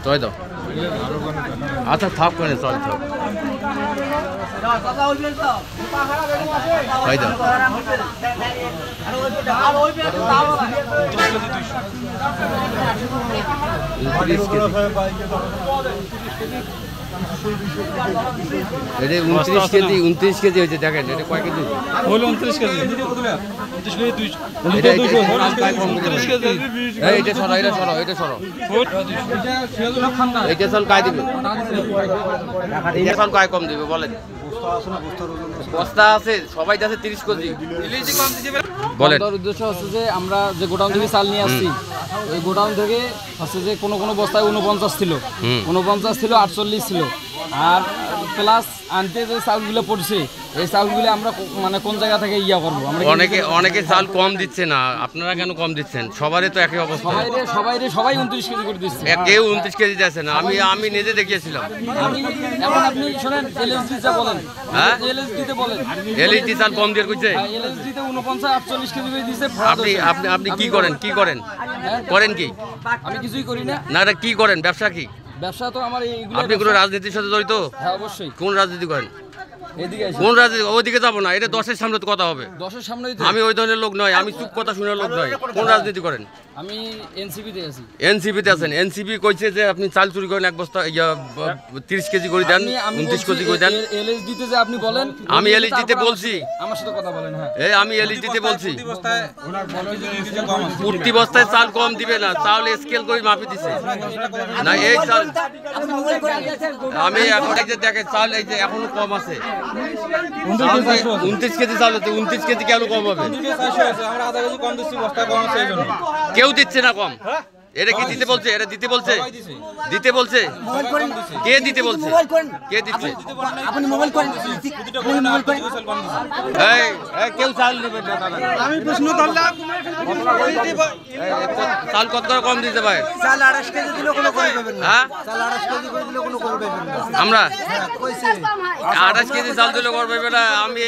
চয় দাও আচ্ছা থাক করে চল থাক চয় দাও এটা 29 কেজি হয়েছে দেখেন এটা কয় কেজি হলো 29 কেজি এইটা সরো এটা সরো এইটা চল কায় দিবে এইটা চল কায় কম দিবে বলেন বস্তা আছে সবাই আছে 30 কেজি বলেন উদ্দেশ্য হচ্ছে যে আমরা যে গোডাউন থেকে চাল নিয়ে আসছি ওই গোডাউন থেকে হচ্ছে যে কোনো বস্তায় 49 ছিল 49 ছিল 48 ছিল আর প্লাস আনতে যে চাউলগুলো পড়ছে এই চাউলগুলো আমরা মানে কোন জায়গা থেকে ইয়া করবো আমরা অনেকে চাল কম দিচ্ছে না আপনারা কেন কম দিচ্ছেন সবারই তো একই অবস্থা সবাই 29 কেজি করে দিচ্ছে কেউ 29 কেজি দিচ্ছে না আমি নিজে দেখিয়েছিলাম এখন আপনি শুনেন এলএসডি যা বলেন হ্যাঁ এলএসডি তে বলেন এলএসডি চাল কম দিয়ে কইছে এলএসডি তে 49 48 কেজি করে দিয়েছে আপনি কি করেন করেন কি আমি কিছুই করি না না এটা কি করেন ব্যবসা কি ব্যবসা তো আমার এইগুলো আপনি কোনো রাজনীতির সাথে জড়িত হ্যাঁ অবশ্যই কোন রাজনীতি করেন এদিকে কোন রাজনীতি ওইদিকে যাবো না এটা 10-এর সামনে তো কথা হবে 10-এর সামনে আমি ওই ধরনের লোক নয় আমি চুপ কথা শুনে লোক নয় কোন রাজনীতি করেন আমি এনসিপি তে আছি এনসিপি তে আছেন এনসিপি কইছে যে আপনি চাল চুরি করেন এক বস্তা 30 কেজি করে দেন 29 কেজি করে দেন এলএসডি তে যে আপনি বলেন আমি এলএসডি তে বলছি আমার সাথে কথা বলেন হ্যাঁ এই আমি এলএসডি তে বলছি প্রতি বস্তায় চাল কম দিবে না চাল স্কেল করে মাপি দিছে না এই চাল আমি এখন এই যে দেখেন চাল এই যে এখনো কম আছে 29 কেজি চাল হচ্ছে 29 কেজি কেন কম হবে কেউ দিচ্ছে না কম এটা কি দিতে বলছে এটা দিতে বলছে কে দিতে বলছে কে দিচ্ছে আপনি মোবাইল করেন এই কেউ চাল নেবে না দাদা আমি প্রশ্ন করলাম চাল কত করে কম দিতে ভাই চাল 28 কেজি দিলে কোনো কম পাবেন না হ্যাঁ চাল 28 কেজি করে দিলে কোনো কম পাবেন না আমরা কইছে 28 কেজি চাল দিলে কর পাবে না আমি